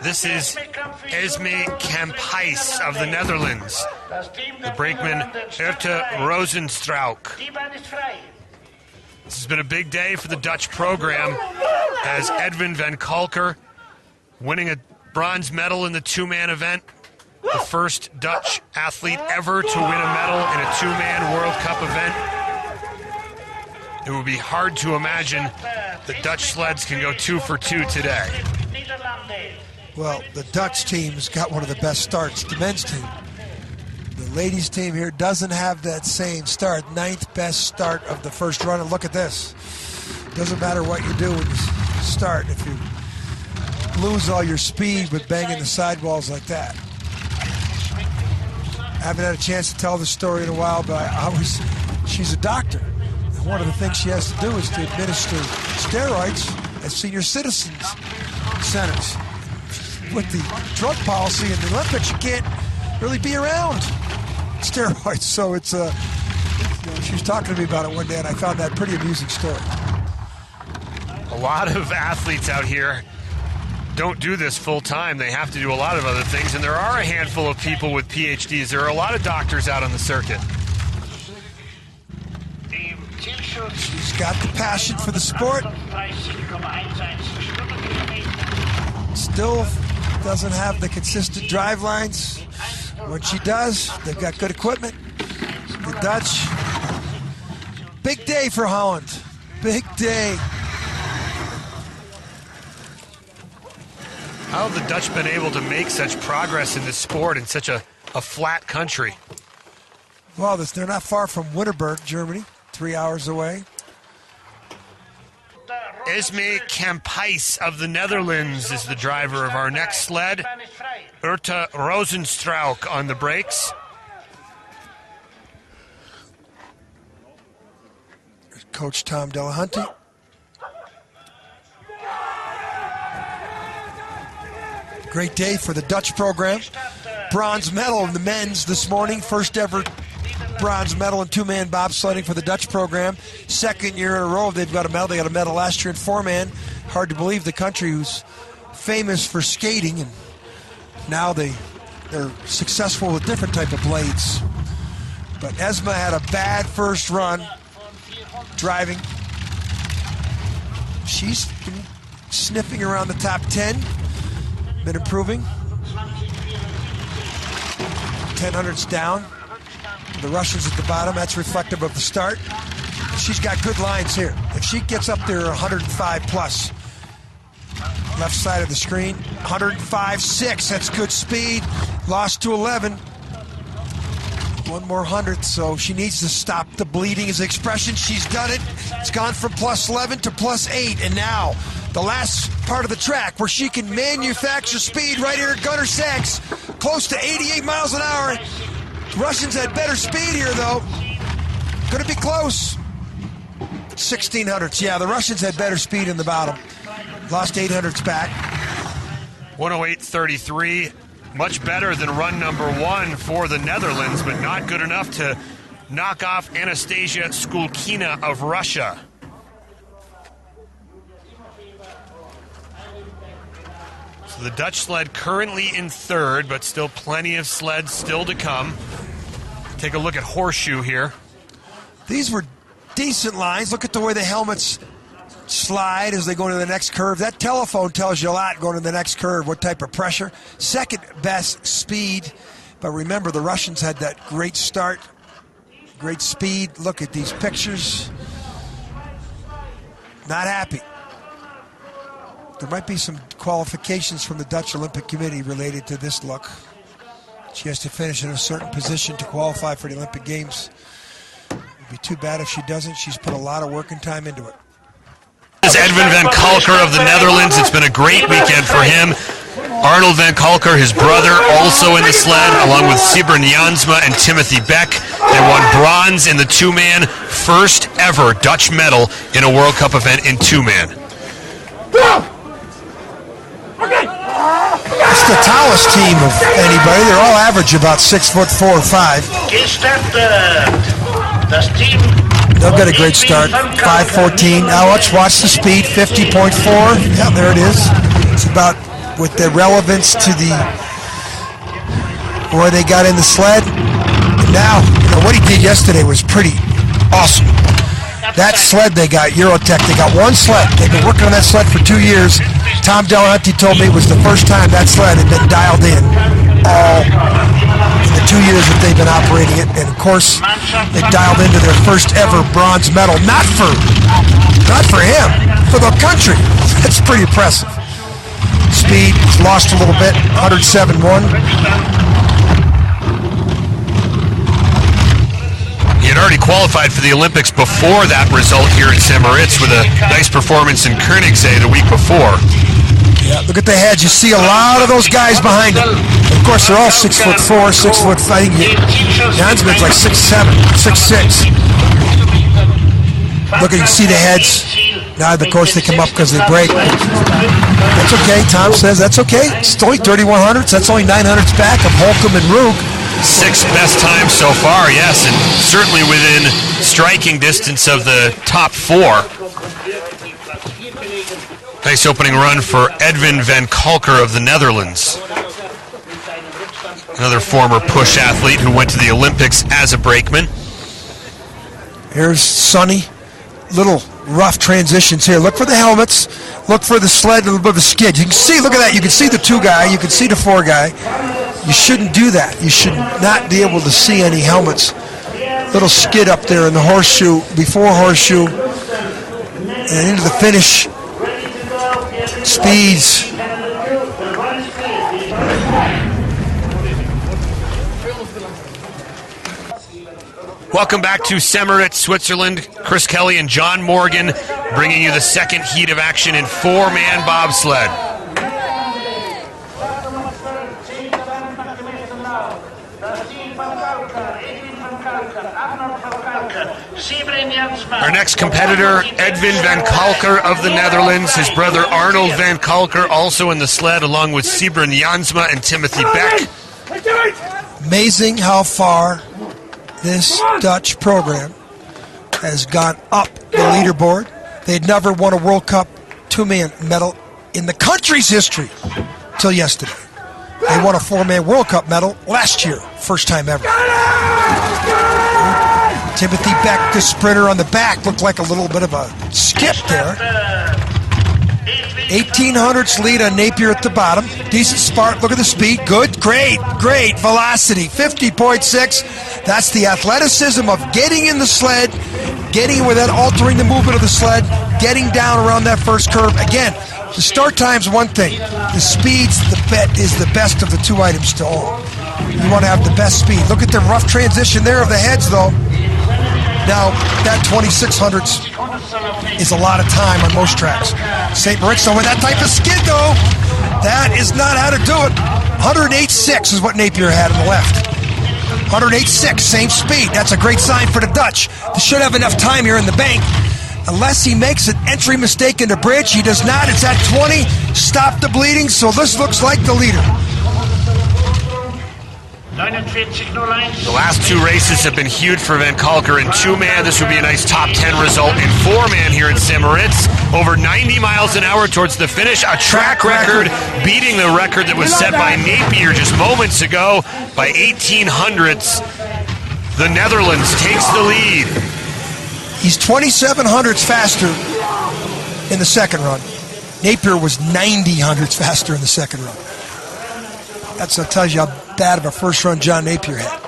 This is Esmé Kamphuis of the Netherlands, the brakeman Urta Rozenstruik. This has been a big day for the Dutch program as Edwin van Calker winning a bronze medal in the two-man event, the first Dutch athlete ever to win a medal in a two-man World Cup event. It would be hard to imagine that Dutch sleds can go 2 for 2 today. Well, the Dutch team's got one of the best starts, the men's team. The ladies' team here doesn't have that same start, 9th best start of the first run. And look at this. Doesn't matter what you do when you start. If you lose all your speed with banging the sidewalls like that. I haven't had a chance to tell the story in a while, but she's a doctor. And one of the things she has to do is to administer steroids at senior citizens centers. With the drug policy in the Olympics, you can't really be around steroids. So it's she was talking to me about it one day, and I found that pretty amusing story. A lot of athletes out here don't do this full time. They have to do a lot of other things, and there are a handful of people with PhDs. There are a lot of doctors out on the circuit. She's got the passion for the sport. Still doesn't have the consistent drive lines. When she does, they've got good equipment. The Dutch, big day for Holland. Big day. How have the Dutch been able to make such progress in this sport in such a flat country? Well, they're not far from Winterberg, Germany, 3 hours away. Esmé Kamphuis of the Netherlands is the driver of our next sled. Urta Rozenstruik on the brakes. Coach Tom Delahunty. Great day for the Dutch program. Bronze medal in the men's this morning. First ever bronze medal in two-man bobsledding for the Dutch program. Second year in a row they've got a medal. They got a medal last year in four-man. Hard to believe the country who's famous for skating, and now they're successful with different type of blades. But Esmé had a bad first run driving. She's been sniffing around the top 10. Been improving. 1000's down. The Russians at the bottom, that's reflective of the start. She's got good lines here. If she gets up there 105 plus, left side of the screen, 105.6, that's good speed. Lost to 11. One more 100, so she needs to stop the bleeding is the expression. She's done it. It's gone from plus 11 to plus 8, and now the last part of the track where she can manufacture speed right here at Gunner Sachs, close to 88 miles an hour. Russians had better speed here, though. Could it be close? 1600s. Yeah, the Russians had better speed in the bottom. Lost 800s back. 108.33. Much better than run number 1 for the Netherlands, but not good enough to knock off Anastasia Skulkina of Russia. So the Dutch sled currently in third, but still plenty of sleds still to come. Take a look at Horseshoe here. These were decent lines. Look at the way the helmets slide as they go to the next curve. That telephone tells you a lot going to the next curve, what type of pressure. Second best speed, but remember the Russians had that great start, great speed. Look at these pictures. Not happy. There might be some qualifications from the Dutch Olympic Committee related to this look. She has to finish in a certain position to qualify for the Olympic Games. It would be too bad if she doesn't. She's put a lot of work and time into it. This is Edwin van Calker of the Netherlands. It's been a great weekend for him. Arnold van Calker, his brother, also in the sled, along with Sybren Jansma and Timothy Beck. They won bronze in the two-man, first ever Dutch medal in a World Cup event in two-man. It's the tallest team of anybody. They're all average about 6'4" or 5. They'll get a great start. 5:14. Now let's watch the speed. 50.4. Yeah, there it is. It's about with the relevance to the where they got in the sled. And now, what he did yesterday was pretty awesome. That sled they got, Eurotech, they got one sled. They've been working on that sled for 2 years. Tom Delahunty told me it was the first time that sled had been dialed in all in the 2 years that they've been operating it. And of course, they dialed into their first ever bronze medal. Not for him, for the country. That's pretty impressive. Speed lost a little bit, 107.1. He had already qualified for the Olympics before that result here in St. Moritz with a nice performance in Koenigsee the week before. Yeah, look at the heads. You see a lot of those guys behind him. Of course, they're all 6'4", 6'5". Jansma's like 6'7", 6'6". Look, you can see the heads. Now, of course, they come up because they break. That's okay, Tom says. That's okay. It's only 3,100s. That's only 900s back of Holcomb and Rug. 6 best times so far, yes, and certainly within striking distance of the top 4. Nice opening run for Edwin van Calker of the Netherlands. Another former push athlete who went to the Olympics as a brakeman. Here's Sonny. Little rough transitions here. Look for the helmets. Look for the sled, a little bit of a skid. You can see, look at that. You can see the 2 guy. You can see the 4 guy. You shouldn't do that. You should not be able to see any helmets. Little skid up there in the horseshoe, before horseshoe, and into the finish. Speeds. Welcome back to St. Moritz, Switzerland. Chris Kelly and John Morgan bringing you the second heat of action in 4-man bobsled. Our next competitor, Edwin van Calker of the Netherlands. His brother Arnold van Calker also in the sled, along with Sybren Jansma and Timothy Beck. Amazing how far this Dutch program has gone up the leaderboard. They'd never won a World Cup 2-man medal in the country's history till yesterday. They won a 4-man World Cup medal last year, first time ever. Timothy Beck, the sprinter on the back, looked like a little bit of a skip there. 1800s lead on Napier at the bottom. Decent spark. Look at the speed. Good. Great velocity. 50.6. That's the athleticism of getting in the sled, getting without altering the movement of the sled, getting down around that first curve. Again, the start time's one thing. The speed's is the best of the 2 items to own. You want to have the best speed. Look at the rough transition there of the heads, though. Now, that 2600s is a lot of time on most tracks. St. Moritz, with that type of skid, though, that is not how to do it. 108.6 is what Napier had on the left. 108.6, same speed. That's a great sign for the Dutch. They should have enough time here in the bank. Unless he makes an entry mistake in the bridge, he does not. It's at 20. Stop the bleeding, so this looks like the leader. The last 2 races have been huge for Van Calker in 2-man. This would be a nice top 10 result in 4-man here in St. Moritz. Over 90 miles an hour towards the finish. A track record, beating the record that was set by Napier just moments ago by 1800ths. The Netherlands takes the lead. He's 2,700ths faster in the second run. Napier was 90 hundredths faster in the second run. That tells you how bad of a first run John Napier had.